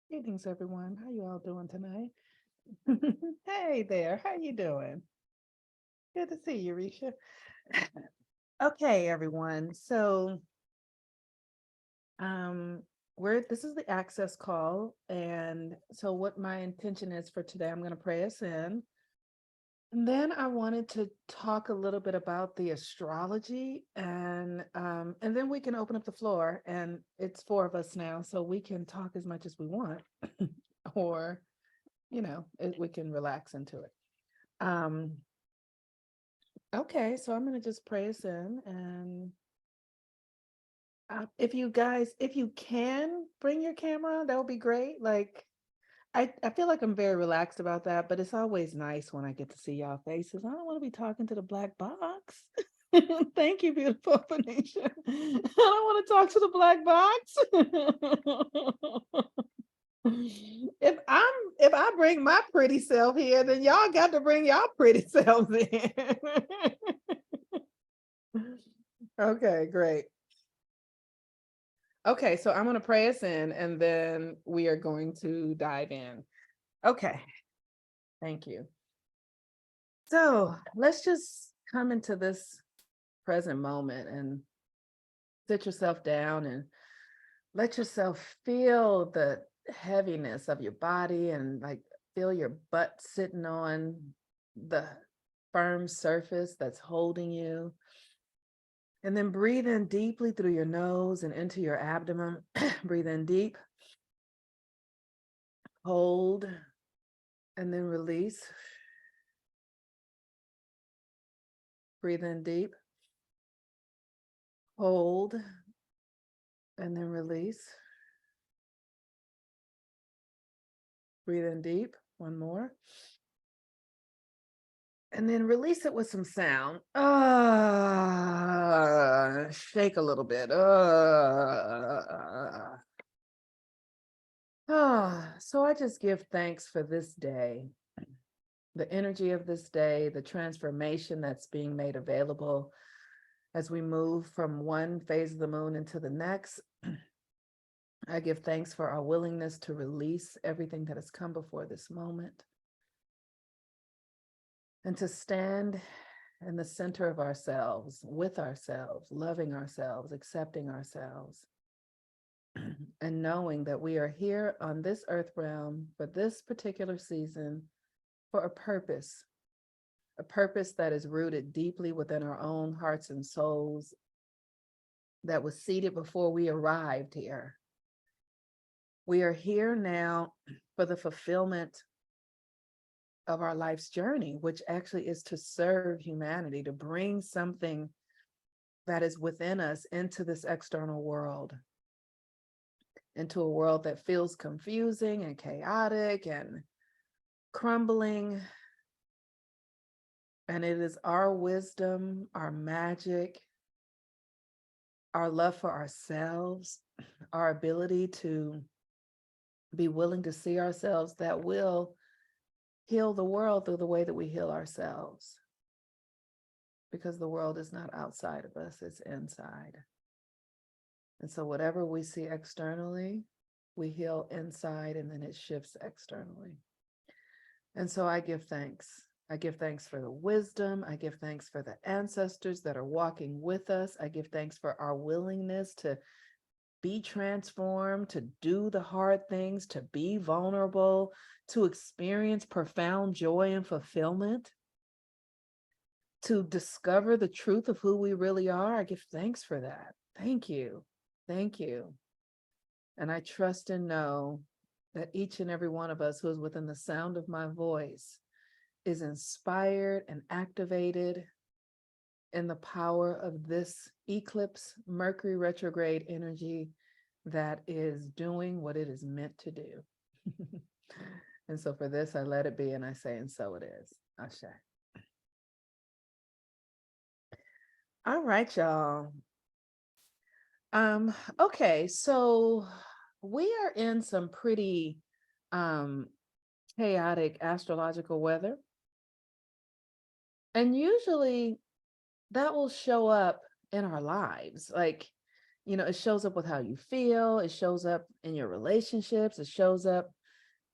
Greetings, everyone. How you all doing tonight? Hey there. How you doing? Good to see you, Risha. Okay, everyone. Um, we're this is the access call, and so what my intention is for today, I'm going to pray us in, and then I wanted to talk a little bit about the astrology, and then we can open up the floor, and it's four of us now, so we can talk as much as we want, or we can relax into it. Um, okay, so I'm gonna just pray us in, and if you guys, if you can bring your camera, that would be great. Like, I feel like I'm very relaxed about that, but it's always nice when I get to see y'all faces. I don't want to be talking to the black box. Thank you, beautiful Phoenicia. I don't want to talk to the black box. If I bring my pretty self here, then y'all got to bring y'all pretty selves in. Okay, great. Okay, so I'm going to pray us in and then we are going to dive in. Okay, thank you. So let's just come into this present moment and sit yourself down and let yourself feel the heaviness of your body and like feel your butt sitting on the firm surface that's holding you. And then breathe in deeply through your nose and into your abdomen. Breathe in deep, hold, and then release. Breathe in deep, hold, and then release. Breathe in deep, one more. And then release it with some sound. Shake a little bit. So I just give thanks for this day, the energy of this day, the transformation that's being made available as we move from one phase of the moon into the next. I give thanks for our willingness to release everything that has come before this moment and to stand in the center of ourselves, with ourselves, loving ourselves, accepting ourselves, and knowing that we are here on this earth realm for this particular season for a purpose that is rooted deeply within our own hearts and souls, that was seated before we arrived here. We are here now for the fulfillment of our life's journey, which actually is to serve humanity, to bring something that is within us into this external world, into a world that feels confusing and chaotic and crumbling. And it is our wisdom, our magic, our love for ourselves, our ability to be willing to see ourselves that will heal the world through the way that we heal ourselves. Because the world is not outside of us, it's inside. And so whatever we see externally, we heal inside and then it shifts externally. And so I give thanks. I give thanks for the wisdom. I give thanks for the ancestors that are walking with us. I give thanks for our willingness to be transformed, to do the hard things, to be vulnerable, to experience profound joy and fulfillment, to discover the truth of who we really are. I give thanks for that. Thank you. Thank you. And I trust and know that each and every one of us who is within the sound of my voice is inspired and activated in the power of this eclipse Mercury retrograde energy that is doing what it is meant to do. And so for this, I let it be and I say, and so it is. Ashe. All right, y'all. Okay, so we are in some pretty chaotic astrological weather. And usually that will show up in our lives. Like, it shows up with how you feel, it shows up in your relationships, it shows up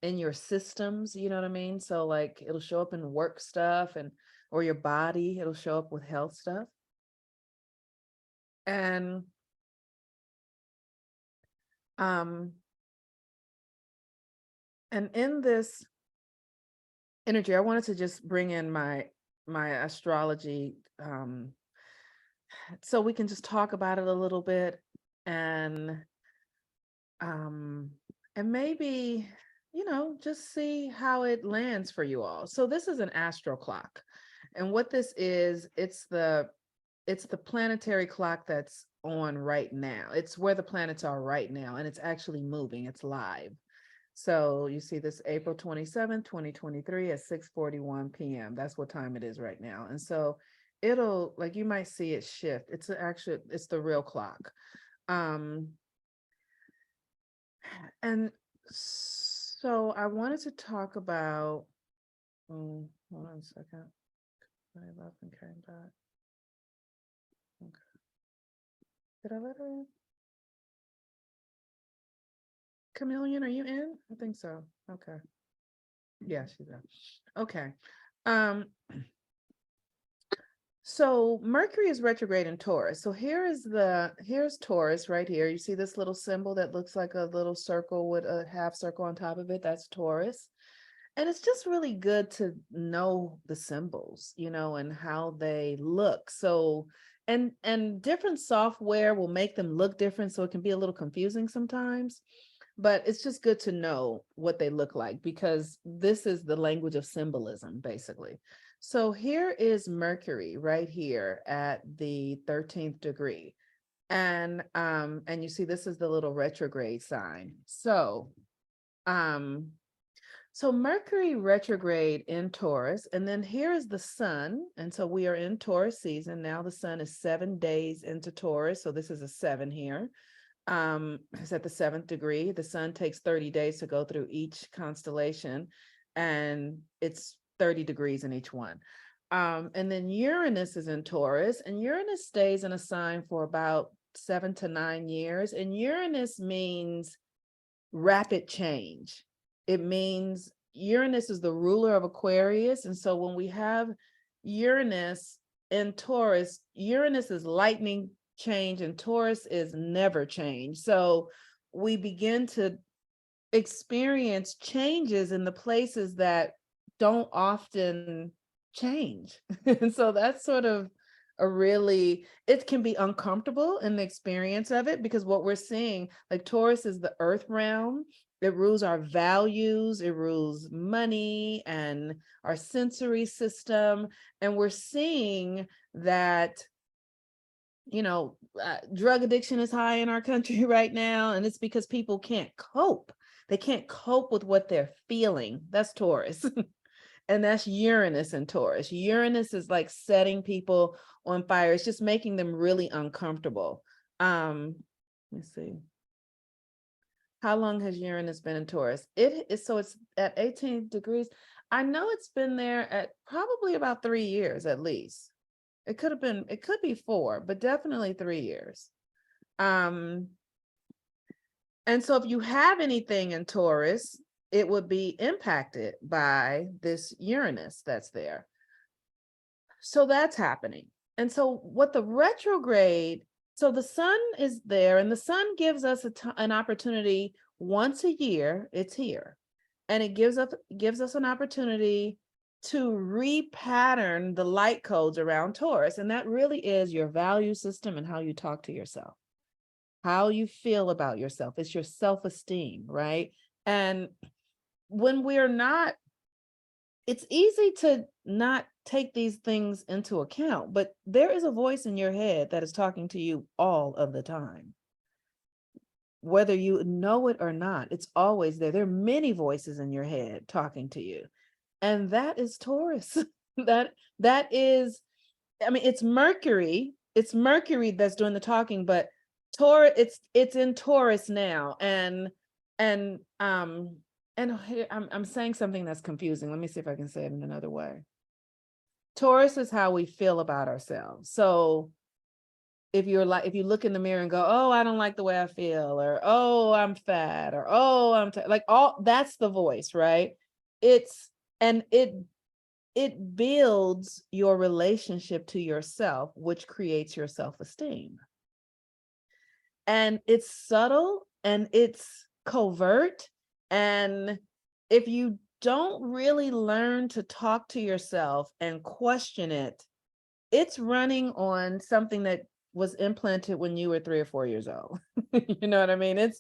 in your systems, you know what I mean? So like it'll show up in work stuff and or your body, it'll show up with health stuff. And um and in this energy, I wanted to just bring in my astrology so we can just talk about it a little bit and um maybe just see how it lands for you all. So this is an astro clock, and what this is, it's the planetary clock that's on right now. It's where the planets are right now, and it's actually moving, it's live. So you see this April 27th, 2023 at 6:41 p.m. That's what time it is right now. And so it'll, like, you might see it shift. It's the real clock. Um and so I wanted to talk about, hold on a second. I left and came back. Okay. Did I let her in? Chameleon, are you in? I think so. Okay. Yeah, she's in. Okay. Um, so Mercury is retrograde in Taurus. So here's Taurus right here. You see this little symbol that looks like a little circle with a half circle on top of it? That's Taurus. And it's just really good to know the symbols, and how they look. So, and different software will make them look different, so it can be a little confusing sometimes. But it's just good to know what they look like, because this is the language of symbolism, basically. So here is Mercury right here at the 13th degree. And you see this is the little retrograde sign. So Mercury retrograde in Taurus, and then here is the sun. And so we are in Taurus season. Now the sun is 7 days into Taurus. So this is a 7 here. It's at the 7th degree. The sun takes 30 days to go through each constellation, and it's 30 degrees in each one. And then Uranus is in Taurus, and Uranus stays in a sign for about 7 to 9 years. And Uranus means rapid change. It means Uranus is the ruler of Aquarius. And so when we have Uranus in Taurus, Uranus is lightning change and Taurus is never change. So we begin to experience changes in the places that don't often change. And so that's sort of it can be uncomfortable in the experience of it, because what we're seeing, like Taurus is the earth realm. It rules our values, it rules money and our sensory system. And we're seeing that drug addiction is high in our country right now, and it's because people can't cope. They can't cope with what they're feeling. That's Taurus. And that's Uranus in Taurus. Uranus is like setting people on fire. It's just making them really uncomfortable. Let's see. How long has Uranus been in Taurus? So it's at 18 degrees. I know it's been there at probably about 3 years at least. It could be 4, but definitely 3 years. And so if you have anything in Taurus, it would be impacted by this Uranus that's there. So that's happening. And so so the sun is there, and the sun gives us an opportunity once a year. It's here. And it gives us an opportunity to repattern the light codes around Taurus. And that really is your value system and how you talk to yourself, how you feel about yourself. It's your self-esteem, right? And when it's easy to not take these things into account, but there is a voice in your head that is talking to you all of the time. Whether you know it or not, it's always there. There are many voices in your head talking to you. And that is Taurus. that is, I mean, it's Mercury that's doing the talking, but Taurus, it's in Taurus now. And here, I'm saying something that's confusing. Let me see if I can say it in another way. Taurus is how we feel about ourselves. So if you look in the mirror and go, oh, I don't like the way I feel, or oh, I'm fat, or oh, like, all that's the voice, right? It's and it builds your relationship to yourself, which creates your self-esteem. And it's subtle and it's covert. And if you don't really learn to talk to yourself and question it, it's running on something that was implanted when you were 3 or 4 years old. You know what I mean?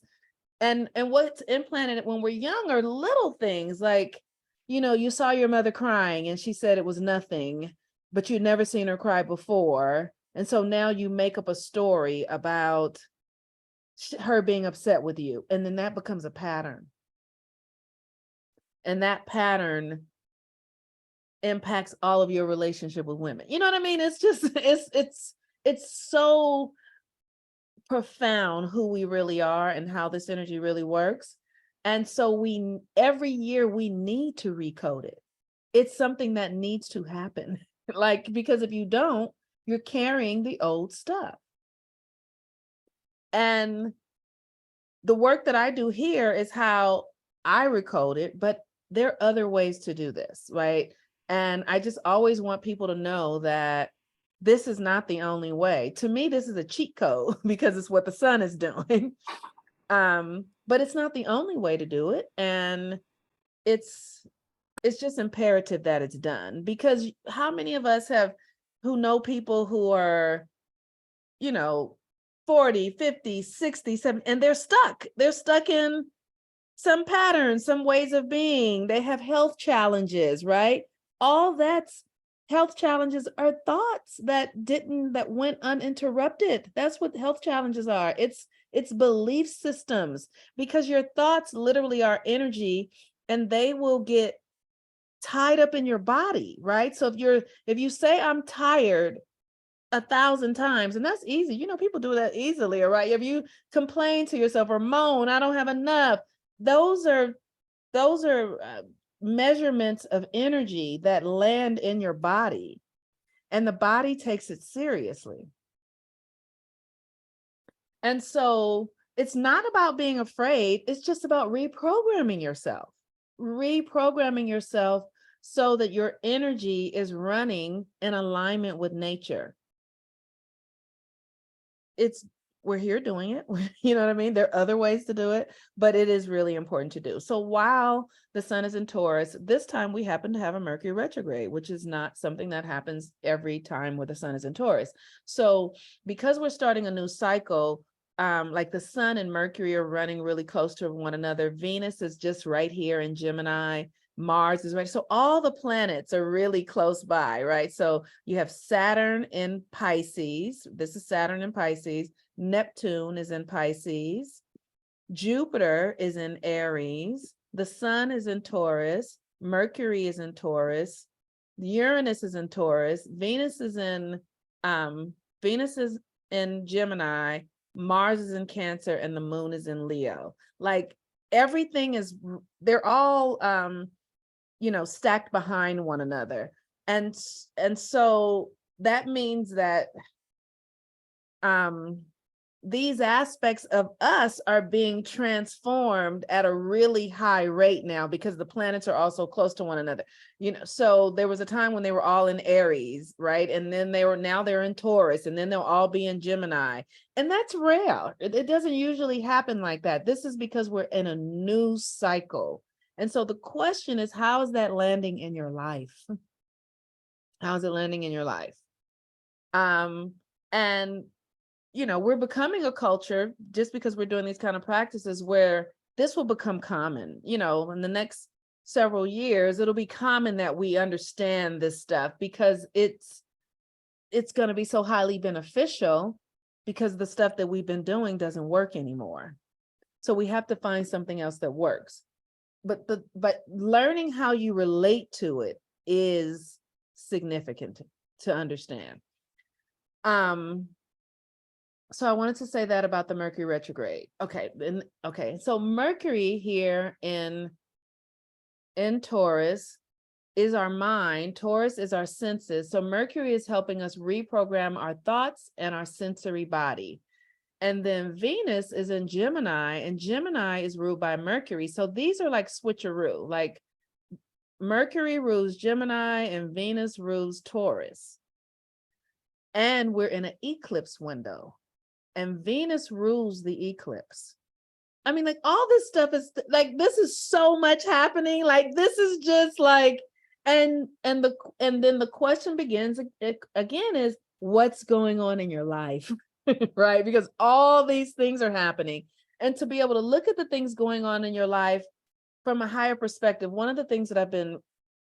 And what's implanted when we're young are little things like, you saw your mother crying and she said it was nothing, but you'd never seen her cry before. And so now you make up a story about her being upset with you. And then that becomes a pattern. And that pattern impacts all of your relationship with women. You know what I mean? It's just, it's so profound who we really are and how this energy really works. And so every year we need to recode it. It's something that needs to happen. Like, because if you don't, you're carrying the old stuff. And the work that I do here is how I recode it, but there are other ways to do this, right? And I just always want people to know that this is not the only way. To me, this is a cheat code because it's what the sun is doing. But it's not the only way to do it. And it's just imperative that it's done, because how many of us who know people who are, 40, 50, 60, 70, and they're stuck in some patterns, some ways of being. They have health challenges, right? All that's health challenges are thoughts that went uninterrupted. That's what health challenges are. It's belief systems, because your thoughts literally are energy and they will get tied up in your body, right? So if you say I'm tired 1,000 times, and that's easy, people do that easily, all right? If you complain to yourself or moan, I don't have enough, those are measurements of energy that land in your body, and the body takes it seriously. And so it's not about being afraid, it's just about reprogramming yourself so that your energy is running in alignment with nature. We're here doing it. You know what I mean? There are other ways to do it, but it is really important to do. So while the sun is in Taurus, this time we happen to have a Mercury retrograde, which is not something that happens every time where the sun is in Taurus. So because we're starting a new cycle, like the sun and Mercury are running really close to one another. Venus is just right here in Gemini. Mars is right. So all the planets are really close by, right? So you have Saturn in Pisces. This is Saturn in Pisces. Neptune is in Pisces. Jupiter is in Aries. The sun is in Taurus. Mercury is in Taurus. Uranus is in Taurus. Venus is in Gemini. Mars is in Cancer, and the moon is in Leo. Like, everything they're all stacked behind one another. And so that means that these aspects of us are being transformed at a really high rate now, because the planets are also close to one another. So there was a time when they were all in Aries, right? And then now they're in Taurus, and then they'll all be in Gemini. And that's rare. It doesn't usually happen like that. This is because we're in a new cycle. And so the question is, how is that landing in your life? How is it landing in your life? And we're becoming a culture, just because we're doing these kind of practices, where this will become common. In the next several years, it'll be common that we understand this stuff, because it's going to be so highly beneficial, because the stuff that we've been doing doesn't work anymore. So we have to find something else that works. But learning how you relate to it is significant to understand. So I wanted to say that about the Mercury retrograde. Okay. So Mercury here in Taurus is our mind, Taurus is our senses. So Mercury is helping us reprogram our thoughts and our sensory body. And then Venus is in Gemini, and Gemini is ruled by Mercury. So these are like switcheroo, like Mercury rules Gemini and Venus rules Taurus. And we're in an eclipse window, and Venus rules the eclipse. I mean, like all this stuff is like, this is so much happening. Like, this is just like, and then the question begins again is, what's going on in your life? Right? Because all these things are happening. And to be able to look at the things going on in your life from a higher perspective, one of the things that I've been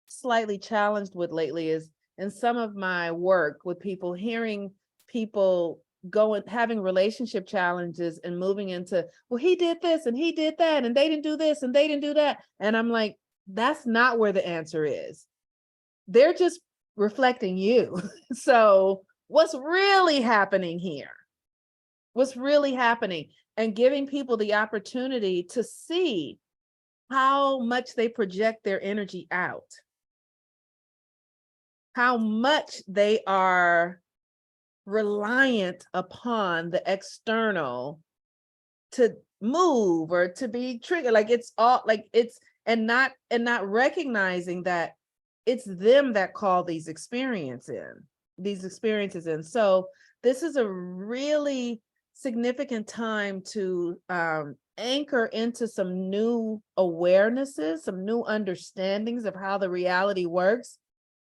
slightly challenged with lately is in some of my work with people, hearing people going, having relationship challenges and moving into, well, he did this and he did that, and they didn't do this and they didn't do that. And I'm like, that's not where the answer is. They're just reflecting you. So what's really happening here? What's really happening? And giving people the opportunity to see how much they project their energy out, how much they are reliant upon the external to move or to be triggered. Like it's all like it's, and not recognizing that it's them that call these experiences in. So this is a really significant time to anchor into some new awarenesses, some new understandings of how the reality works,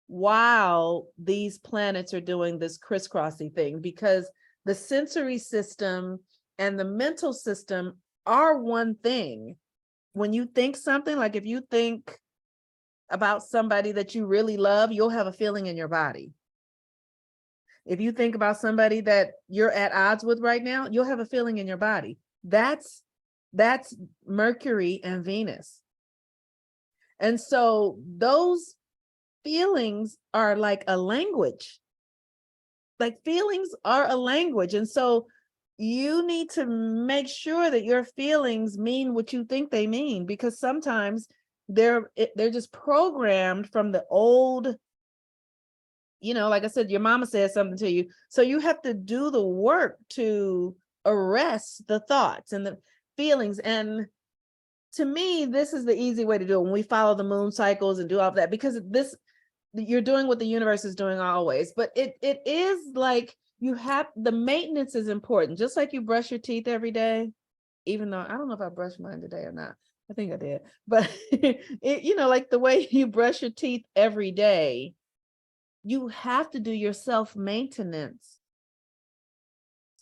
while these planets are doing this crisscrossy thing, because the sensory system and the mental system are one thing. When you think something, like if you think about somebody that you really love, you'll have a feeling in your body. If you think about somebody that you're at odds with right now, you'll have a feeling in your body. That's Mercury and Venus. And so those feelings are like a language. Like feelings are a language. And so you need to make sure that your feelings mean what you think they mean, because sometimes they're just programmed from the old, like I said, your mama said something to you. So you have to do the work to arrest the thoughts and the feelings. And to me, this is the easy way to do it when we follow the moon cycles and do all of that, because this, you're doing what the universe is doing always. But it is like, you have, the maintenance is important. Just like you brush your teeth every day, even though I don't know if I brushed mine today or not. I think I did. But like the way you brush your teeth every day, you have to do your self-maintenance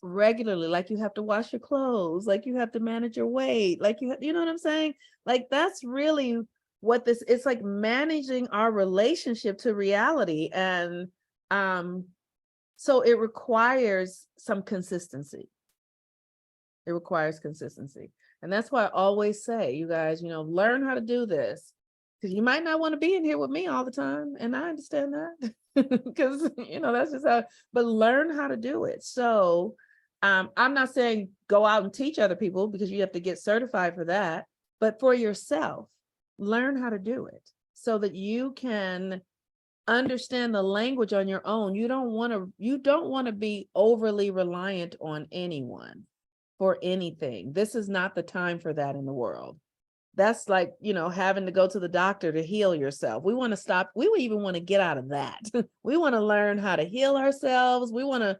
regularly. Like you have to wash your clothes, like you have to manage your weight, like you know what I'm saying? Like that's really what this, it's like managing our relationship to reality. And so it requires some consistency. It requires consistency. And that's why I always say, you guys, learn how to do this, because you might not want to be in here with me all the time. And I understand that. Because that's just how, but learn how to do it. So I'm not saying go out and teach other people, because you have to get certified for that, but for yourself, learn how to do it so that you can understand the language on your own. You don't want to be overly reliant on anyone for anything. This is not the time for that in the world. That's like, having to go to the doctor to heal yourself. We want to stop. We even want to get out of that. We want to learn how to heal ourselves. We want to,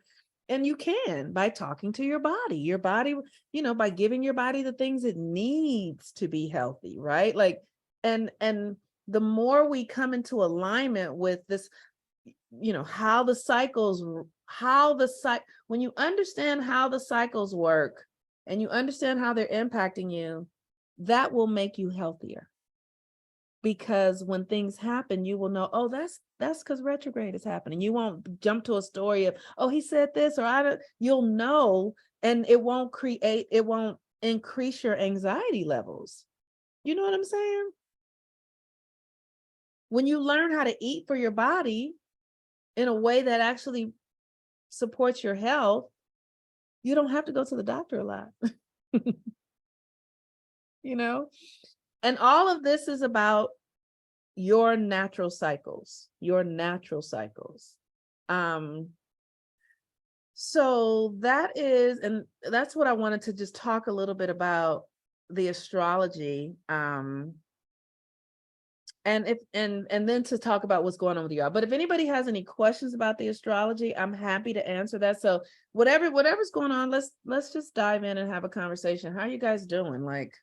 and you can by talking to your body, by giving your body the things it needs to be healthy, right? Like, and the more we come into alignment with this, how the cycles, when you understand how the cycles work and you understand how they're impacting you, that will make you healthier. Because when things happen, you will know, oh, that's because retrograde is happening. You won't jump to a story of, oh, he said this, or you'll know, and it won't increase your anxiety levels. You know what I'm saying? When you learn how to eat for your body in a way that actually supports your health, you don't have to go to the doctor a lot. And all of this is about your natural cycles, so that is, and that's what I wanted to just talk a little bit about, the astrology. And if and then to talk about what's going on with y'all. But if anybody has any questions about the astrology, I'm happy to answer that. So whatever's going on, let's just dive in and have a conversation. How are you guys doing? Like,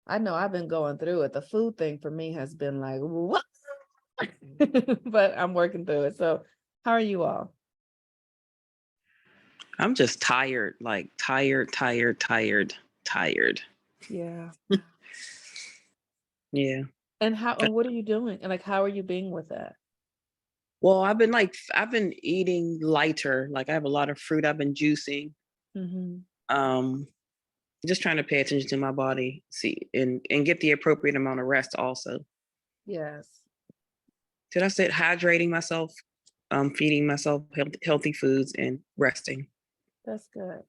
I know I've been going through it. The food thing for me has been like, what? But I'm working through it. So how are you all? I'm just tired, like tired. Yeah. Yeah. And what are you doing? And like, how are you being with that? Well, I've been eating lighter. Like I have a lot of fruit. I've been juicing. Mm-hmm. Um, just trying to pay attention to my body, see, and get the appropriate amount of rest also. Yes. Did I say hydrating myself, feeding myself healthy foods and resting? That's good.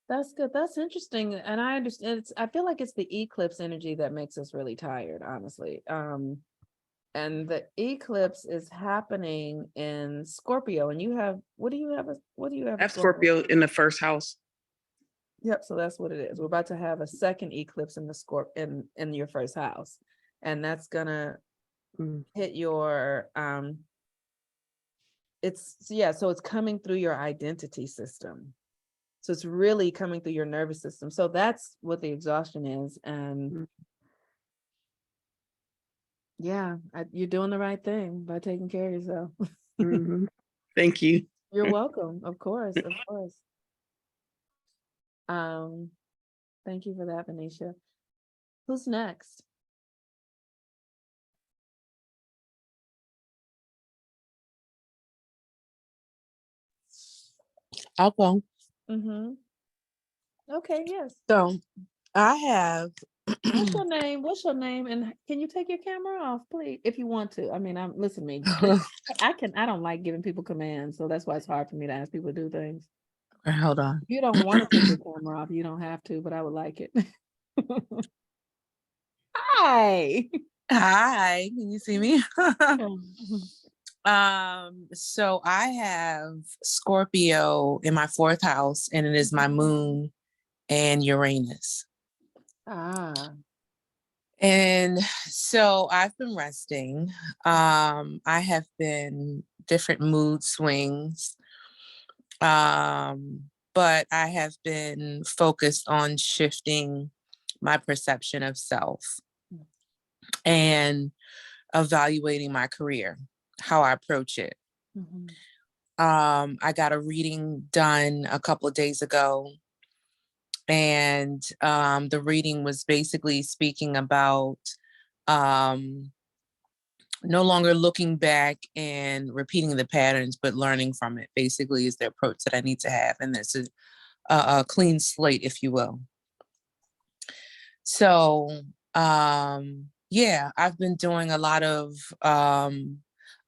That's good. That's interesting. And I understand I feel like it's the eclipse energy that makes us really tired, honestly. And the eclipse is happening in Scorpio. And you have, what do you have I a have Scorpio? Scorpio in the first house. Yep, so that's what it is. We're about to have a second eclipse in the in your first house. And that's gonna hit your so it's coming through your identity system. So it's really coming through your nervous system. So that's what the exhaustion is. And Mm-hmm. yeah, you're doing the right thing by taking care of yourself. Mm-hmm. Thank you. You're welcome. Of course, of course. Um, Thank you for that, Venetia. Who's next? I'll go. Mm-hmm. Okay, yes. So I have What's your name? What's your name? And can you take your camera off, please, if you want to? I mean, listen to me. I don't like giving people commands, so that's why it's hard for me to ask people to do things. hold on. If you don't want to take your camera off, you don't have to, but I would like it. Hi. Hi, can you see me? Mhm. So I have Scorpio in my fourth house, and it is my moon and Uranus. Ah. And so I've been resting. I have been different mood swings. But I have been focused on shifting my perception of self and evaluating my career, how I approach it. Mhm. I got a reading done a couple of days ago, and the reading was basically speaking about um, no longer looking back and repeating the patterns, but learning from it. Basically, is the approach that I need to have, and this is a clean slate, if you will. So, yeah, I've been doing a lot of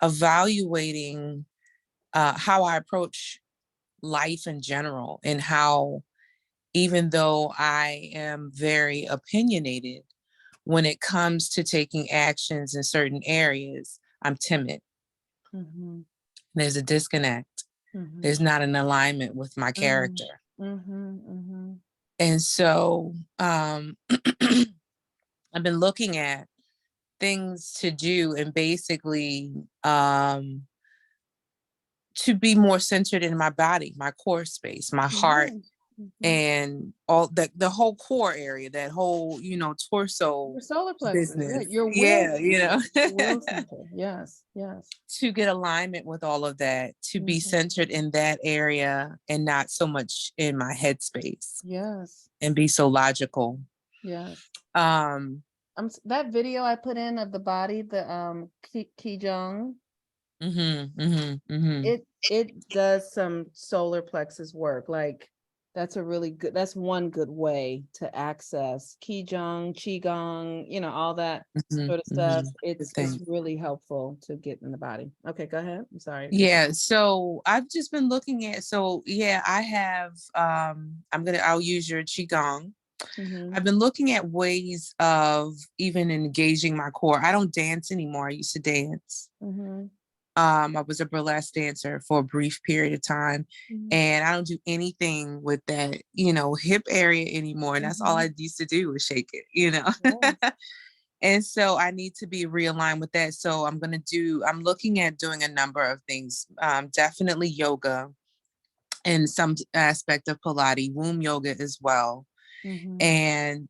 evaluating how I approach life in general, and how, even though I am very opinionated, when it comes to taking actions in certain areas, I'm timid. Mhm. There's a disconnect. Mhm. There's not an alignment with my Mhm. character. Mhm. Mhm. And so I've been looking at things to do, and basically to be more centered in my body, my core space, my heart, Yes. Mhm. and all that, the whole core area, that whole, torso Your solar plexus, yeah, business. your will Yeah, center. Your will center. Yes, yes. to get alignment with all of that, to be Mhm. centered in that area and not so much in my headspace, Yes, and be so logical. yes. Um, That video I put in of the body, the Kijong, mhm. it does some solar plexus work. Like that's one good way to access Kijong, Qigong, all that sort of stuff. Good It's thing. really helpful to get in the body. Okay, go ahead. I'm sorry. Yeah, so I've just been looking at, so yeah, I have I'll use your qigong. Mhm. I've been looking at ways of even engaging my core. I don't dance anymore. I used to dance. Mhm. I was a burlesque dancer for a brief period of time, Mhm. and I don't do anything with that, hip area anymore. And that's all Mhm. I used to do was shake it. Yes. And so I need to be realigned with that. So I'm looking at doing a number of things. Definitely yoga and some aspect of Pilates, womb yoga as well. Mhm. And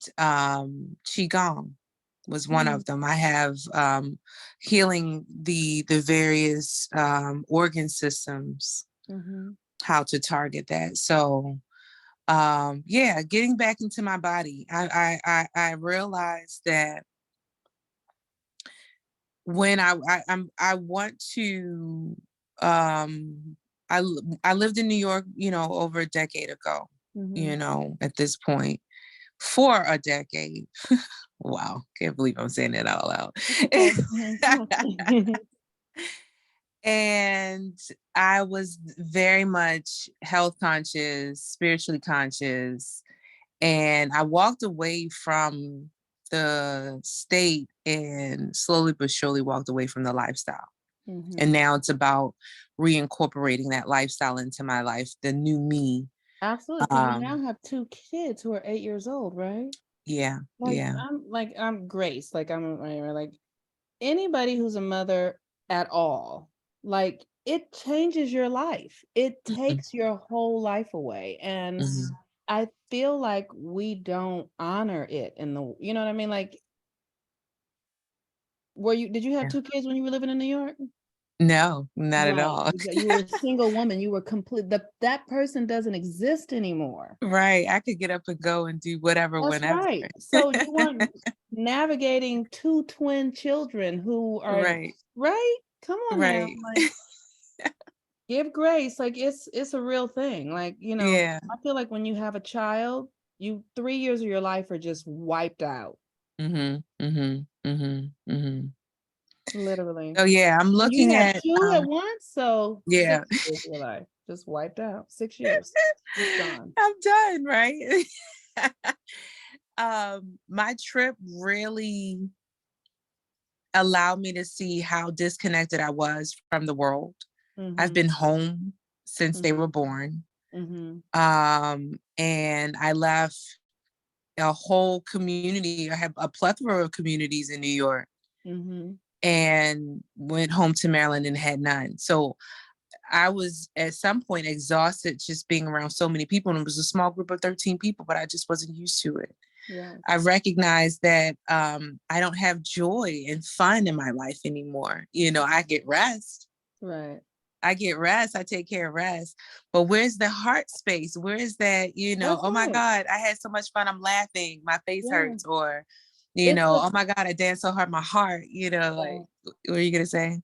Qigong was one Mhm. of them. I have healing the various organ systems, Mhm. how to target that. So yeah, getting back into my body. I realized that when I want to I lived in New York, over a decade ago, Mhm. at this point, for a decade. Wow, can't believe I'm saying that out loud. It's okay. Mhm. Come on. And I was very much health conscious, spiritually conscious, and I walked away from the state and slowly but surely walked away from the lifestyle. And Mhm. now it's about reincorporating that lifestyle into my life, the new me. Absolutely, because you now Um, have 2 kids who are 8 years old, right? yeah, Like, yeah. I'm Grace, like, like, anybody who's a mother at all, like, it changes your life. It Mhm, takes your whole life away, and mhm. I feel like we don't honor it in the you know what I mean? Like, did you have Yeah. 2 kids when you were living in New York? No, not at Right, all. you were a single woman, you were complete that person doesn't exist anymore. Right. I could get up and go and do whatever, That's whenever. right. So you weren't navigating 2 twin children who are Right, right? Come on now, right. like, give grace, like, it's a real thing, like, Yeah. I feel like when you have a child, 3 years of your life are just wiped out, Mhm, mhm, mhm, mhm. literally. So yeah, I'm And you looking have at 2 at once, so 6 yeah. years of your life just wiped out, 6 years, just gone. I'm done, right? My trip really allowed me to see how disconnected I was from the world. I've Mhm, been home since they mhm, were born. mhm, And I left a whole community. I have a plethora of communities in New York mhm, and went home to Maryland and had none. So I was at some point exhausted just being around so many people. And it was a small group of 13 people, but I just wasn't used to it. right, I recognized that I don't have joy and fun in my life anymore. I get rest. right. I get rest. I take care of rest. But where's the heart space? Where is that, That's oh my right, God, I had so much fun. I'm laughing. My face yeah. hurts. Or, It's a oh my God, I danced so hard. My heart, like, right. what are you going to say?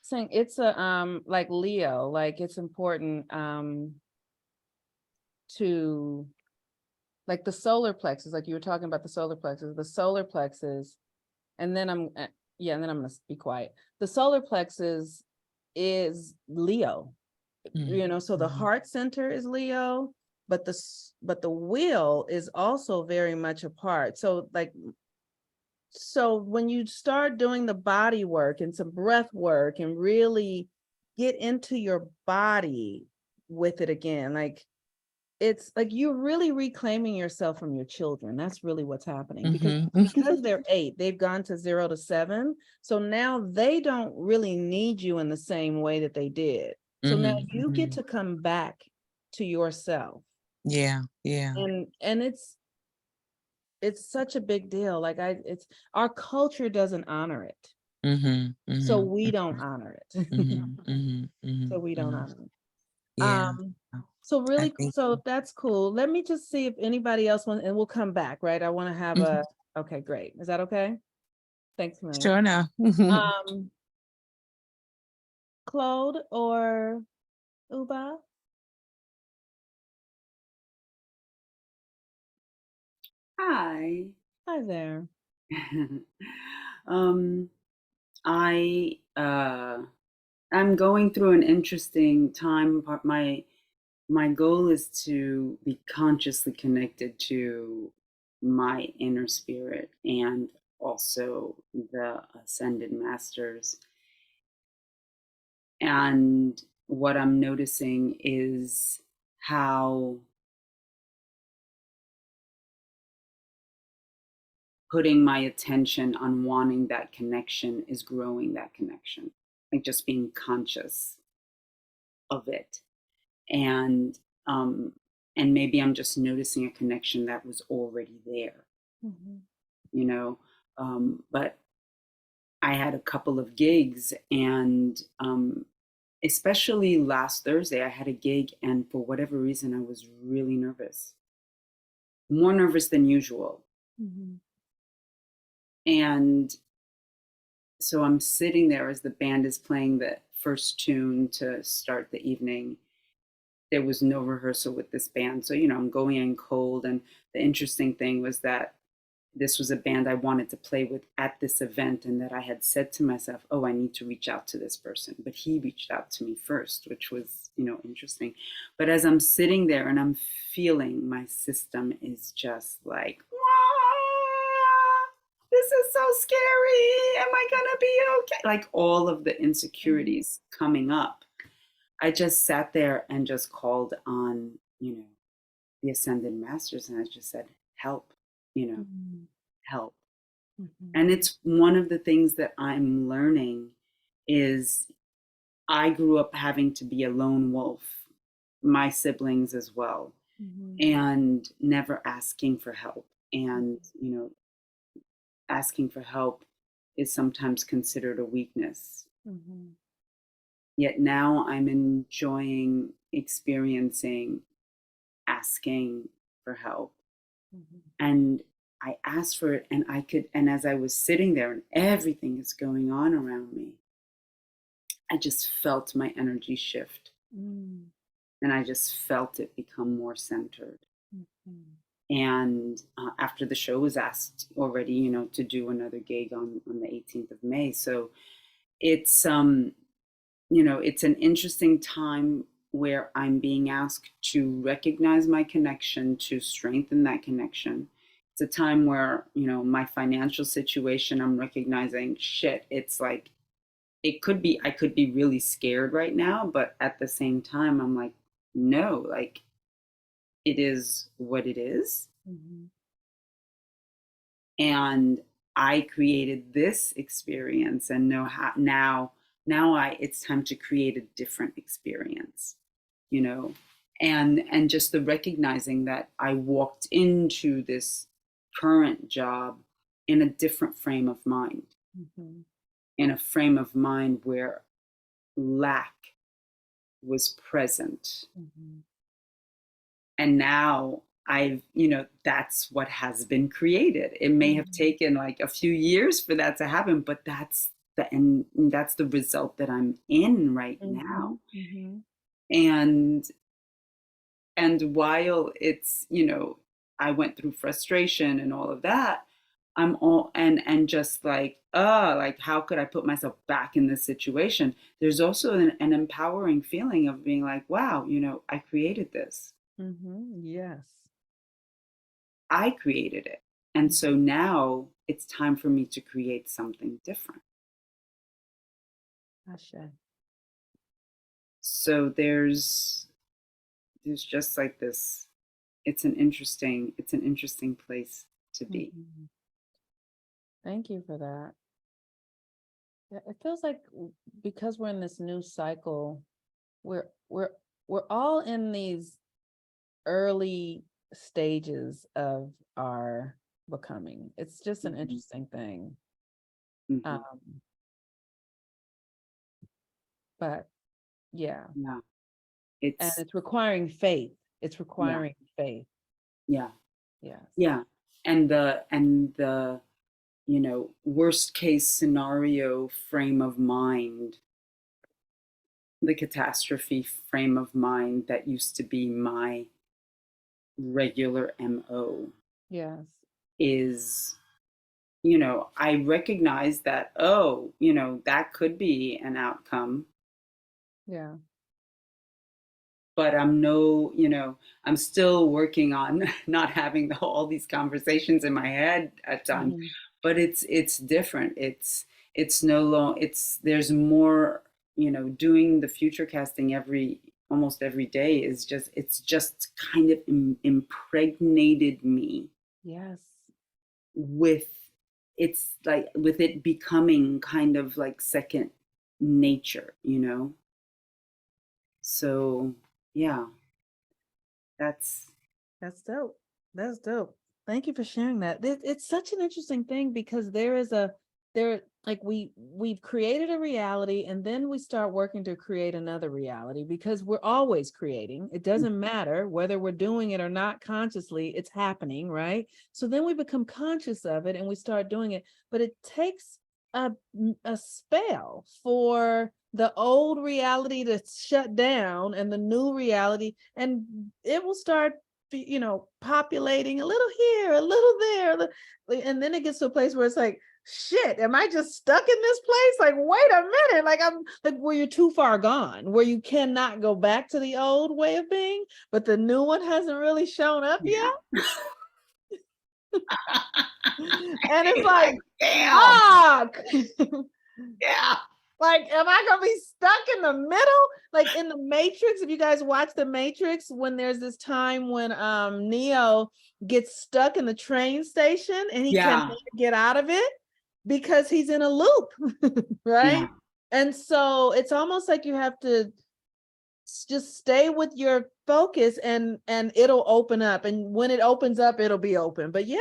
Saying it's a, like Leo, like, it's important, to like, the solar plexus, like you were talking about the solar plexus, and then yeah, and then I'm gonna be quiet. The solar plexus is Leo, so the Mhm. heart center is Leo, but the will is also very much a part. So when you start doing the body work and some breath work and really get into your body with it again, like, it's like you're really reclaiming yourself from your children. That's really what's happening, because Mhm. they're 8, they've gone to 0 to 7. So now they don't really need you in the same way that they did. So now Mhm. you get Mhm. to come back to yourself. Yeah. Yeah. And it's such a big deal. Like, it's our culture doesn't honor it. Mhm. So Mhm. we don't honor it. Mhm. Mhm. So Mhm. we don't Mhm. honor it. Yeah. Um, Oh, so I really, think. so that's cool. Let me just see if anybody else wants, and we'll come back, right? I want to have Mhm. okay, great. Is that okay? Thanks, Amelia. Sure enough. Um, Claude or Uba? Hi. Hi there. um, I I'm going through an interesting time. My goal is to be consciously connected to my inner spirit and also the ascended masters. And what I'm noticing is how putting my attention on wanting that connection is growing that connection, like just being conscious of it. And um and maybe I'm just noticing a connection that was already there, Mhm. you know. But I had a couple of gigs, and especially last Thursday, I had a gig, and for whatever reason, I was really nervous, more nervous than usual. Mhm. And so I'm sitting there as the band is playing the first tune to start the evening. There was no rehearsal with this band. So, I'm going in cold. And the interesting thing was that this was a band I wanted to play with at this event, and that I had said to myself, oh, I need to reach out to this person. But he reached out to me first, which was, interesting. But as I'm sitting there and I'm feeling, my system is just like, this is so scary. Am I going to be okay? Like all of the insecurities coming up. I just sat there and just called on, the ascended masters, and I just said, help, Mhm. help. Mhm. And it's one of the things that I'm learning is I grew up having to be a lone wolf, my siblings as well, Mhm. and never asking for help. And, asking for help is sometimes considered a weakness. Mhm. Yet now I'm enjoying experiencing asking for help. Mhm. And I asked for it, and and as I was sitting there and everything is going on around me, I just felt my energy shift, Mm. and I just felt it become more centered. Mhm. And after the show was asked already, to do another gig on the 18th of May. So it's, it's an interesting time where I'm being asked to recognize my connection, to strengthen that connection. It's a time where, my financial situation, I'm recognizing shit. It's like, I could be really scared right now, but at the same time, I'm like, no, like it is what it is. Mhm. And I created this experience, and know how now it's time to create a different experience, you know. And just the recognizing that I walked into this current job in a different frame of mind, Mhm. in a frame of mind where lack was present. Mhm. And now that's what has been created. It may have Mhm. taken like a few years for that to happen, but that's the result that I'm in right now. Mhm. Mhm. And and while it's, I went through frustration and all of that, I'm all and just like how could I put myself back in this situation? There's also an empowering feeling of being like, wow, I created this. Mhm. Yes. I created it. And so Mhm. now it's time for me to create something different. Ashe. So there's just like this, it's an interesting place to be. Mhm. Thank you for that. Yeah, it feels like because we're in this new cycle, we're we're we're all in these early stages of our becoming. It's just an Mhm, interesting thing. mhm. Um, but yeah, Yeah. and It's it's requiring faith. It's yeah, requiring faith. yeah, Yes. yeah. And the worst case scenario frame of mind, the catastrophe frame of mind that used to be my regular MO Yes. is, I recognize that, oh, that could be an outcome, Yeah. but I'm no, I'm still working on not having all these conversations in my head at times. Mhm. But it's different. It's no long. It's there's more. Doing the future casting almost every day it's just kind of impregnated me Yes. with it's like with it becoming kind of like second nature. So yeah, that's That's dope. That's dope. Thank you for sharing that. It's such an interesting thing because there like we've created a reality and then we start working to create another reality because we're always creating. It doesn't matter whether we're doing it or not consciously, it's happening, right? So then we become conscious of it and we start doing it, but it takes a spell for the old reality to shut down and the new reality, and it will start populating a little here, a little there, and then it gets to a place where it's like, shit, am I just stuck in this place? Like, wait a minute, like I'm like where you're too far gone, where you cannot go back to the old way of being, but the new one hasn't really shown up yeah. yet. And it's It's like, like, damn, fuck. yeah, Like, am I gonna be stuck in the middle? Like in the Matrix, if you guys watch the Matrix, when there's this time when Neo gets stuck in the train station and he cannot yeah, get out of it because he's in a loop, right? yeah, And so it's almost like you have to just stay with your focus and it'll open up. And when it opens up, it'll be open. But yeah,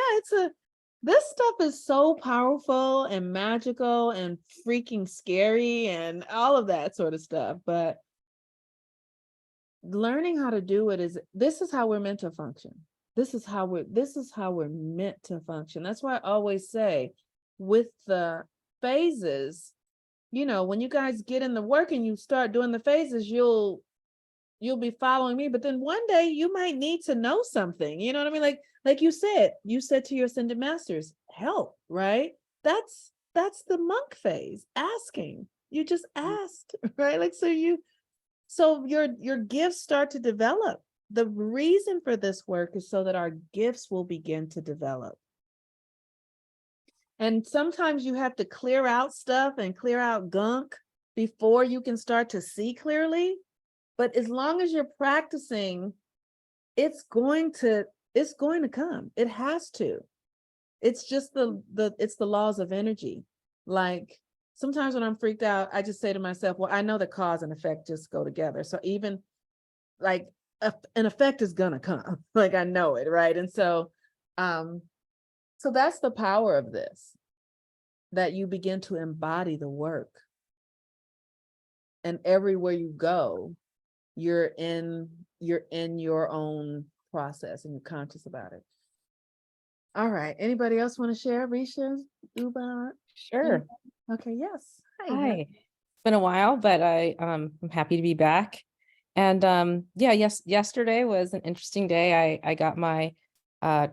this stuff is so powerful and magical and freaking scary and all of that sort of stuff. But learning how to do it this is how we're meant to function. This is how we're meant to function. That's why I always say with the phases, when you guys get in the work and you start doing the phases, you'll be following me, but then one day you might need to know something, you know what I mean? Like you said to your ascended masters, help, right? That's the monk phase, asking. You just asked, right? Like, so your gifts start to develop. The reason for this work is so that our gifts will begin to develop. And sometimes you have to clear out stuff and clear out gunk before you can start to see clearly. But as long as you're practicing, it's going to come. It has to. It's just it's the laws of energy. Like sometimes when I'm freaked out, I just say to myself, well, I know that cause and effect just go together. So even like an effect is gonna come. Like I know it, right? And so that's the power of this, that you begin to embody the work. And everywhere you go, you're in your own process and you're conscious about it. All right. Anybody else want to share? Risha, Uba? Sure. Okay. Yes. Hi. It's been a while, but I'm happy to be back. And yesterday was an interesting day. I got my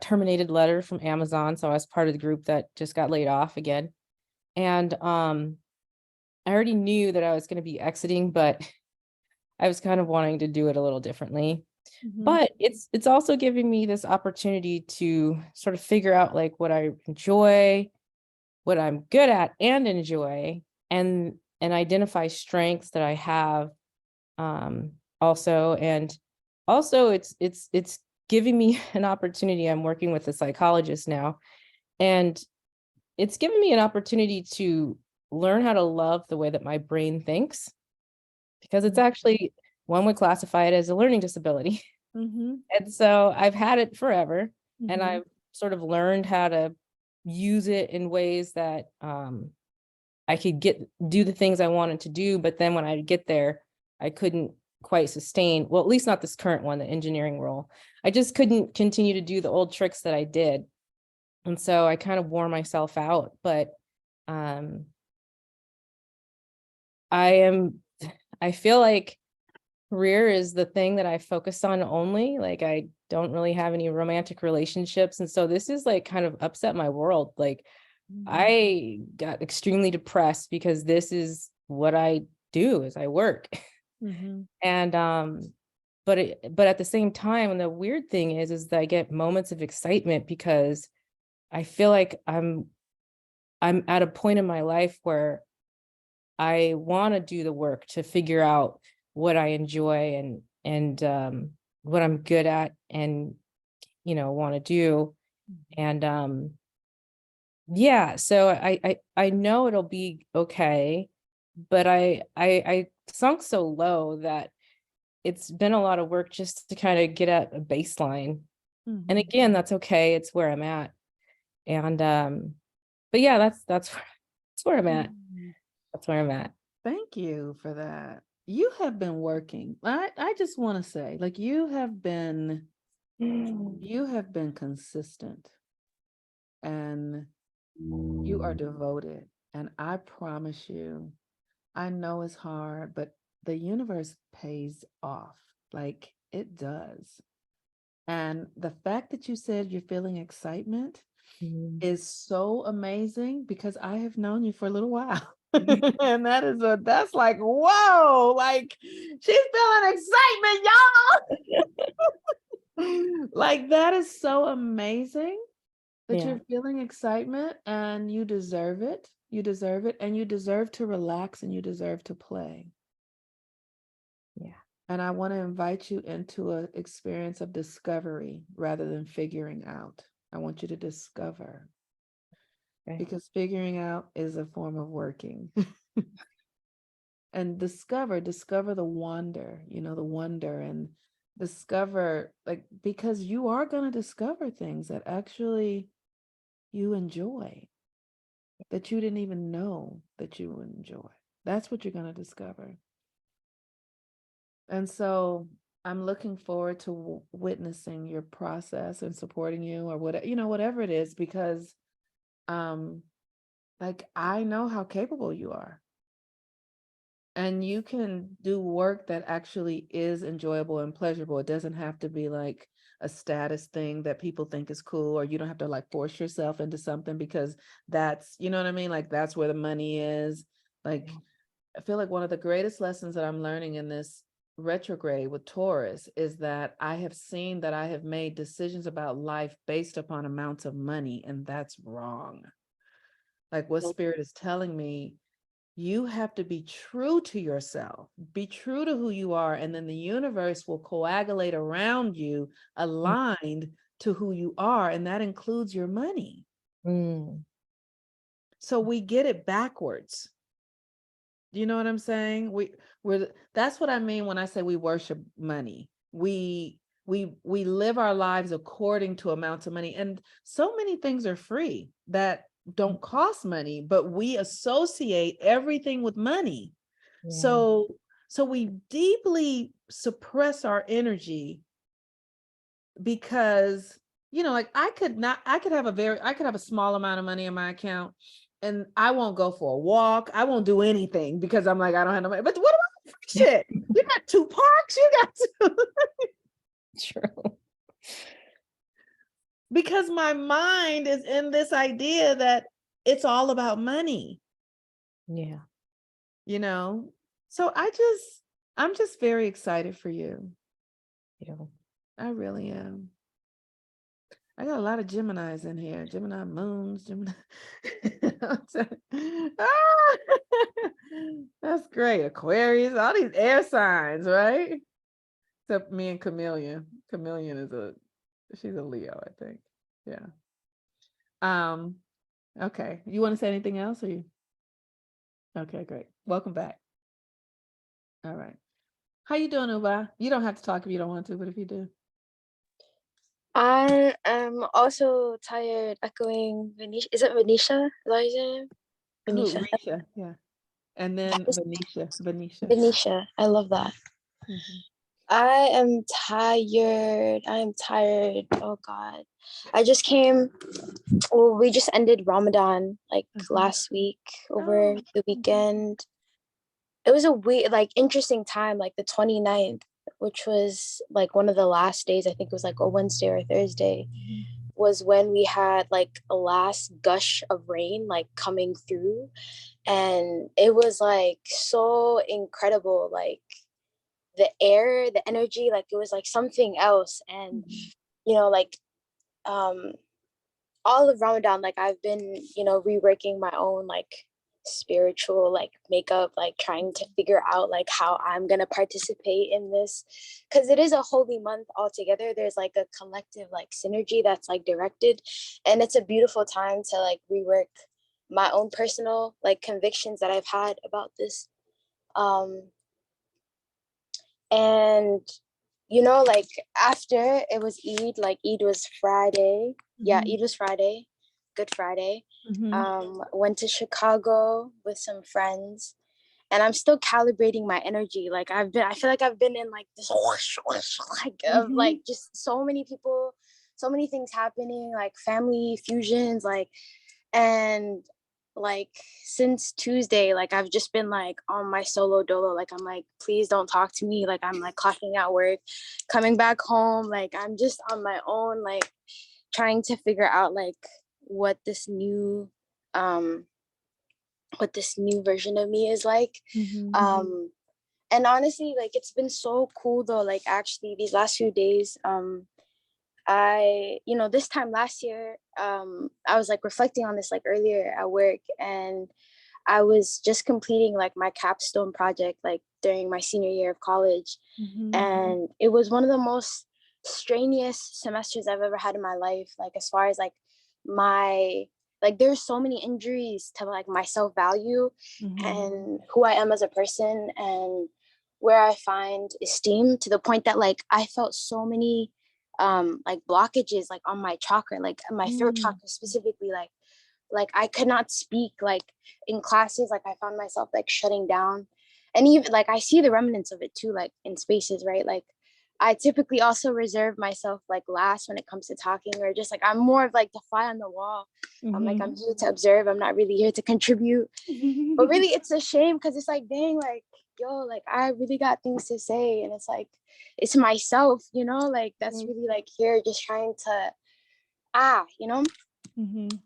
terminated letter from Amazon, so I was part of the group that just got laid off again. And I already knew that I was going to be exiting, but I was kind of wanting to do it a little differently. Mhm. But it's also giving me this opportunity to sort of figure out like what I enjoy, what I'm good at and enjoy, and identify strengths that I have also. And also it's giving me an opportunity. I'm working with a psychologist now, and it's given me an opportunity to learn how to love the way that my brain thinks, because it's actually, one would classify it as a learning disability. Mhm. And so I've had it forever, and Mhm. I've sort of learned how to use it in ways that I could do the things I wanted to do. But then when I get there, I couldn't quite sustain, well, at least not this current one, the engineering role. I just couldn't continue to do the old tricks that I did. And so I kind of wore myself out. But I feel like career is the thing that I focus on only. Like I don't really have any romantic relationships. And so this is like kind of upset my world. Like I got extremely depressed because this is what I do, is I work. Mhm. And but at the same time, and the weird thing is that I get moments of excitement because I feel like I'm at a point in my life where I want to do the work to figure out what I enjoy and what I'm good at and want to do. And yeah, so I know it'll be okay, but I sunk so low that it's been a lot of work just to kind of get at a baseline. And Mhm. again, that's okay. It's where I'm at. And but yeah, that's where I'm at. Mhm. That's where I'm at. Thank you for that. You have been working. I just want to say, like, you have been consistent, and you are devoted. And I promise you, I know it's hard, but the universe pays off. Like, it does. And the fact that you said you're feeling excitement Mm. is so amazing because I have known you for a little while. And that's like, whoa, like she's feeling excitement, y'all. Like, that is so amazing that Yeah. you're feeling excitement, and you deserve it. You deserve it, and you deserve to relax, and you deserve to play. Yeah. And I want to invite you into an experience of discovery rather than figuring out. I want you to discover, Okay. because figuring out is a form of working. And discover the wonder, the wonder, and discover, like, because you are going to discover things that actually you enjoy, that you didn't even know that you would enjoy. That's what you're going to discover. And so I'm looking forward to witnessing your process and supporting you, or whatever it is, because um like, I know how capable you are. And you can do work that actually is enjoyable and pleasurable. It doesn't have to be like a status thing that people think is cool, or you don't have to like force yourself into something because that's, you know what I mean? Like, that's where the money is. Like, I feel like one of the greatest lessons that I'm learning in this retrograde with Taurus is that I have seen that I have made decisions about life based upon amounts of money, and that's wrong. Like, what Spirit is telling me, you have to be true to yourself, be true to who you are, and then the universe will coagulate around you, aligned to who you are, and that includes your money. Mm. So we get it backwards. You know what I'm saying? That's what I mean when I say we worship money. We live our lives according to amounts of money, and so many things are free that don't cost money, but we associate everything with money. Yeah. So we deeply suppress our energy because, like, I could have a small amount of money in my account, and I won't go for a walk. I won't do anything because I'm like, I don't have no money. But what about free shit? You got 2 parks, you got to. True. Because my mind is in this idea that it's all about money, Yeah. So I'm just very excited for you. Yeah. I really am. I got a lot of Geminis in here. Gemini moons, Gemini. Ah! That's great. Aquarius, all these air signs, right? Except me and Chameleon. Chameleon she's a Leo, I think. Yeah. Okay. You want to say anything else, or you? Okay, great. Welcome back. All right. How you doing, Uba? You don't have to talk if you don't want to, but if you do. I am also tired echoing Venetia. Is it Venetia? Is that his name? Who? Venetia. Risha, yeah. And then Yes. Venetia. Venetia. I love that. Mhm. I am tired. I am tired. Oh God. I just came. Well, we just ended Ramadan like last week over Oh. the weekend. It was a weird, like interesting time, like the 29th, which was like one of the last days. I think it was like a Wednesday or Thursday, was when we had like a last gush of rain like coming through, and it was like so incredible. Like the air, the energy, like it was like something else. And you know, like all of Ramadan, like I've been, you know, reworking my own like spiritual like makeup, like trying to figure out like how I'm gonna participate in this, because it is a holy month altogether. There's like a collective like synergy that's like directed, and it's a beautiful time to like rework my own personal like convictions that I've had about this. And you know, like after it was Eid, like Eid was Friday. Yeah, Eid was Friday, Good Friday. Went to Chicago with some friends, and I'm still calibrating my energy. Like I feel like I've been in like this whoosh, whoosh, like of like just so many people, so many things happening, like family fusions, like, and like since Tuesday, like I've just been like on my solo dolo. Like I'm like, please don't talk to me. Like I'm like clocking out work, coming back home. Like I'm just on my own, like trying to figure out like what this new version of me is like. And honestly, like it's been so cool though. Like actually these last few days, I, you know, this time last year, I was like reflecting on this like earlier at work, and I was just completing like my capstone project like during my senior year of college. And it was one of the most strenuous semesters I've ever had in my life. Like as far as like my, like there's so many injuries to like my self-value and who I am as a person, and where I find esteem, to the point that like I felt so many like blockages like on my chakra, like my throat chakra specifically, like I could not speak like in classes. Like I found myself like shutting down, and even like I see the remnants of it too, like in spaces, right? Like I typically also reserve myself like last when it comes to talking, or just like I'm more of like the fly on the wall. I'm like, I'm here to observe, I'm not really here to contribute. But really it's a shame, because it's like, dang, like yo, like I really got things to say, and it's like it's myself, you know, like that's really like here just trying to you know.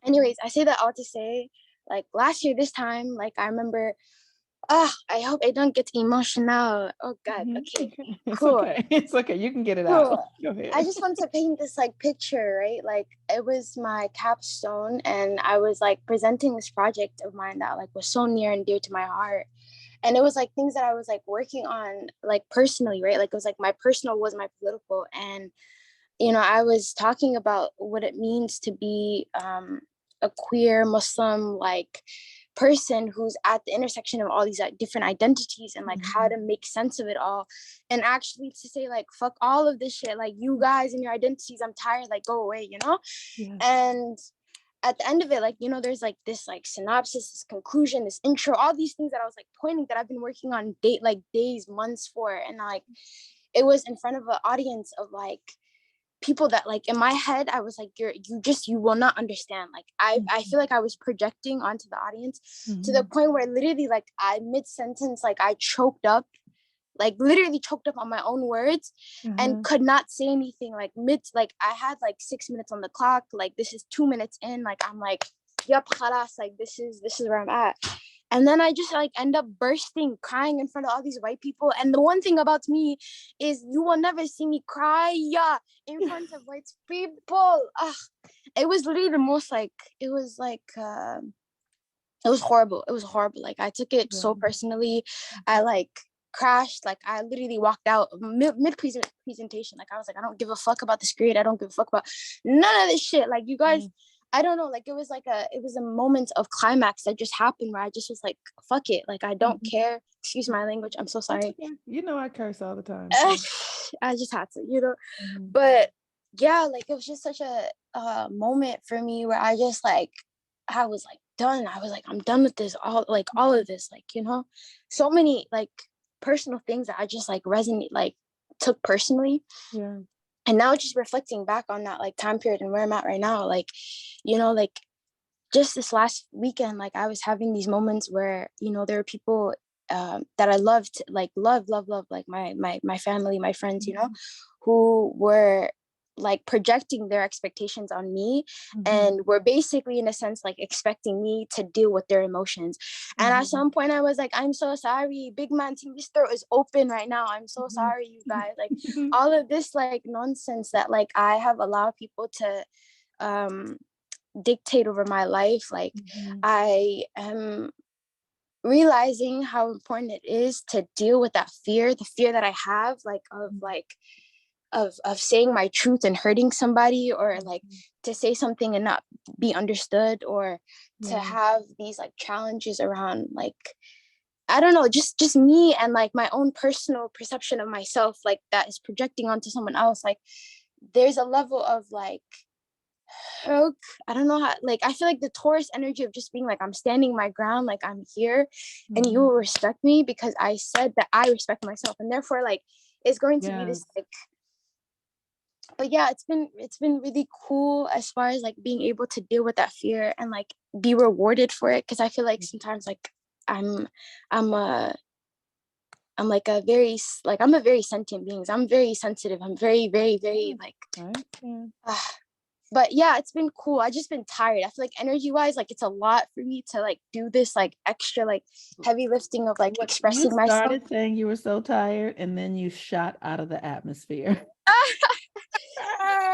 Anyways, I say that all to say, like last year this time, like I remember, I hope I don't get emotional. Oh God. Okay. It's Cool. okay. It's okay. You can get it Cool. out. Go ahead. I just wanted to paint this like picture, right? Like it was my capstone, and I was like presenting this project of mine that like was so near and dear to my heart. And it was like things that I was like working on like personally, right? Like it was like my personal was my political. And you know, I was talking about what it means to be a queer Muslim like person who's at the intersection of all these different identities, and like how to make sense of it all, and actually to say like fuck all of this shit, like you guys and your identities, I'm tired, like go away, you know. And at the end of it, like, you know, there's like this like synopsis, this conclusion, this intro, all these things that I was like pointing, that I've been working on days, months for. And like it was in front of an audience of like people that like in my head I was like, you will not understand. Like I feel like I was projecting onto the audience to the point where literally like I mid-sentence, like I choked up, like literally choked up on my own words, and could not say anything. Like like I had like 6 minutes on the clock, like this is 2 minutes in, like I'm like, yep, khalas, like this is where I'm at. And then I just like end up bursting, crying in front of all these white people. And the one thing about me is you will never see me cry in front of white people. It was literally the most like, it was like, it was horrible. It was horrible. Like I took it so personally. I like crashed. Like I literally walked out mid presentation. Like I was like, I don't give a fuck about this grade. I don't give a fuck about none of this shit. Like you guys, I don't know. Like it was a moment of climax that just happened where I just was like, fuck it. Like I don't care. Excuse my language. I'm so sorry. You know I curse all the time. I just had to, you know. But yeah, like it was just such a moment for me where I just like, I was like done. I was like, I'm done with this, all of this, like, you know, so many like personal things that I just like resonate, like took personally. And now just reflecting back on that like time period and where I'm at right now, like, you know, like just this last weekend, like I was having these moments where, you know, there were people that I loved, like love, like my family, my friends, you know, who were like projecting their expectations on me, Mhm. and were basically in a sense like expecting me to deal with their emotions. And at Mhm. some point I was like, I'm so sorry, big man Tingy's throat is open right now, I'm so Mhm. sorry, you guys. Like all of this like nonsense that like I have allowed people to dictate over my life, like Mhm. I am realizing how important it is to deal with that fear, the fear that I have, like of saying my truth and hurting somebody, or like to say something and not be understood, or to Yeah. have these like challenges around like, I don't know, just me and like my own personal perception of myself, like that is projecting onto someone else. Like there's a level of like, oh, I don't know how, like I feel like the Taurus energy of just being like, I'm standing my ground, like I'm here and you will respect me because I said that I respect myself, and therefore like it's going to be this Yes. like, but yeah, it's been really cool as far as like being able to deal with that fear and like be rewarded for it, because I feel like sometimes like I'm I'm a I'm like a very like I'm a very sentient being. I'm very sensitive. I'm very very like Right. Yeah. but yeah, it's been cool. I just been tired. I feel like energy wise, like it's a lot for me to like do this like extra like heavy lifting of like You expressing myself. started saying you were so tired, and then you shot out of the atmosphere.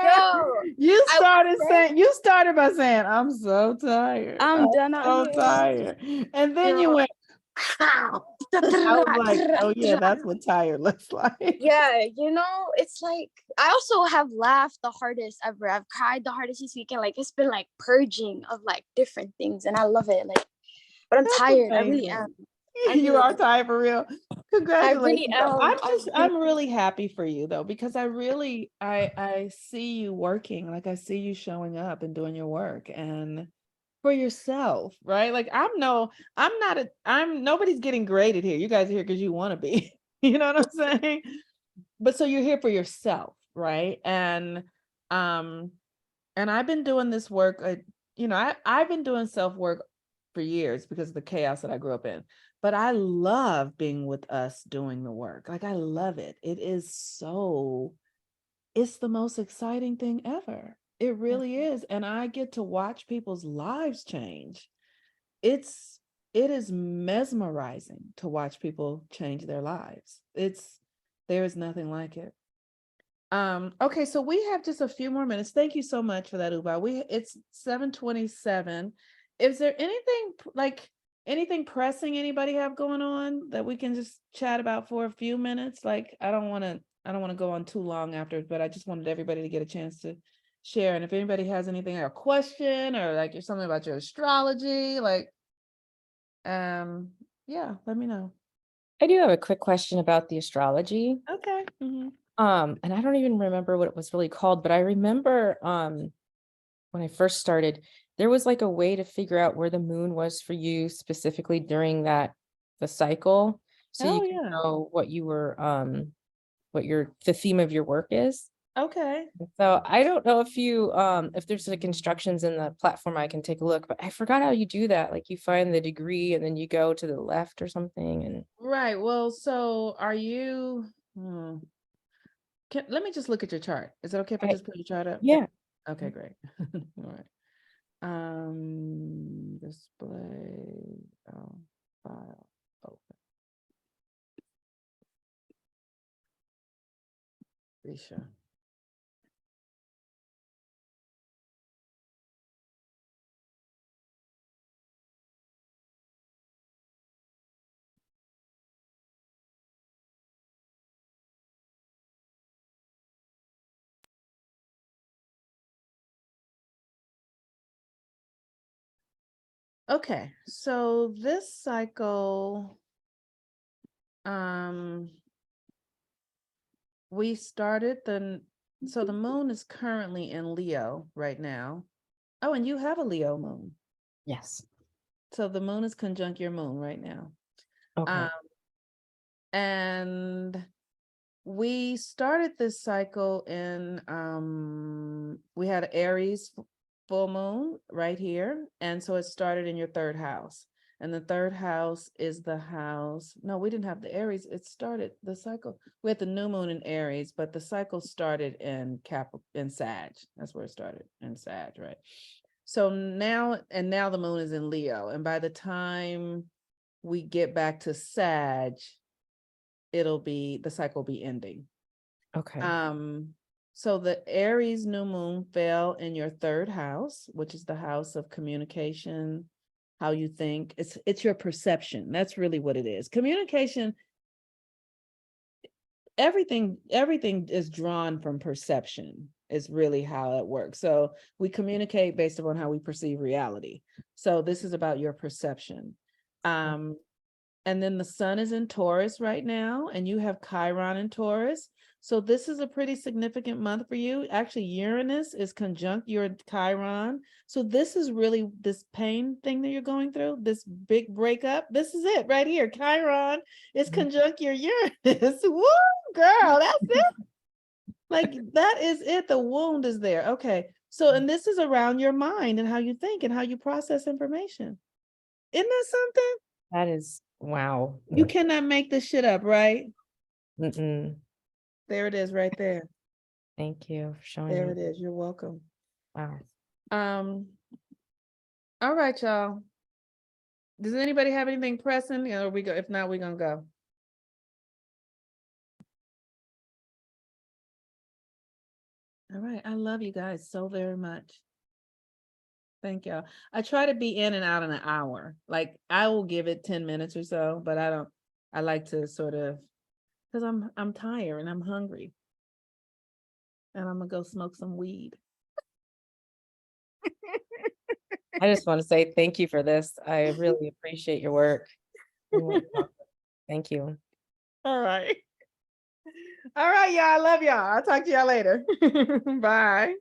Yo, You I started was saying, you started by saying, I'm so tired. I'm done out So here. tired. And then you Yo. went, "Ow." I was like, oh yeah, that's what tired looks like. Yeah, you know, it's like I also have laughed the hardest ever. I've cried the hardest this weekend. Like it's been like purging of like different things, and I love it. Like, but I'm That's tired. I really am. amazing. I You really are am. tired for real. I really Congratulations. am. I'm really happy for you though, because I see you working, like I see you showing up and doing your work and for yourself, right? Like I'm nobody's getting graded here. You guys are here because you want to be. You know what I'm saying? But so you're here for yourself, right? Um and I've been doing this work, I've been doing self work for years because of the chaos that I grew up in. But I love being with us doing the work. Like I love it. It's the most exciting thing ever. It really is. And I get to watch people's lives change. It's it is mesmerizing to watch people change their lives. There is nothing like it. Okay, so we have just a few more minutes. Thank you so much for that, Uba. It's 7:27. Is there anything pressing anybody have going on that we can just chat about for a few minutes? Like I don't want to go on too long after, but I just wanted everybody to get a chance to share. And if anybody has anything, or a question, or like there's something about your astrology, like yeah, let me know. I do have a quick question about the astrology. Okay. Mhm. And I don't even remember what it was really called, but I remember when I first started, there was like a way to figure out where the moon was for you specifically during the cycle. So you Oh can yeah. know what you were what the theme of your work is. Okay. So I don't know if there's like instructions in the platform I can take a look, but I forgot how you do that. Like you find the degree and then you go to the left or something and Right. Well, so are you? Let me just look at your chart. Is it okay if I I, just put your chart up? yeah. Okay, great. All right. Display. Oh, file. Open. Be sure. Okay, so this cycle, we started so the moon is currently in Leo right now. Oh, and you have a Leo moon. Yes. So the moon is conjunct your moon right now. Okay. And we started this cycle in we had Aries full moon right here, and so it started in your third house. And the third house is the house. No, we didn't have the Aries. It started the cycle. We had the new moon in Aries, but the cycle started in in Sag. That's where it started, in Sag, right? So now the moon is in Leo. And by the time we get back to Sag, the cycle will be ending. Okay. So the Aries new moon fell in your third house, which is the house of communication, how you think. It's your perception. That's really what it is. Communication, everything is drawn from perception, is really how it works. So we communicate based upon how we perceive reality. So this is about your perception. And then the sun is in Taurus right now, and you have Chiron in Taurus. So this is a pretty significant month for you. Actually, Uranus is conjunct your Chiron. So this is really this pain thing that you're going through, this big breakup. This is it right here. Chiron is conjunct your Uranus. Woo, girl, that's it. Like, that is it. The wound is there. Okay. So, and this is around your mind and how you think and how you process information. Isn't that something? That is, wow. You cannot make this shit up, right? Mm-mm. There it is right there. Thank you for showing There me. it is. You're welcome. Wow. All right, y'all. Does anybody have anything pressing? Or we go, if not, we're gonna go. All right. I love you guys so very much. Thank y'all. I try to be in and out in an hour. Like, I will give it 10 minutes or so, but I like to sort of, because I'm tired and I'm hungry. And I'm gonna go smoke some weed. I just want to say thank you for this. I really appreciate your work. Thank you. All right. All right, y'all. I love y'all. I'll talk to y'all later. Bye.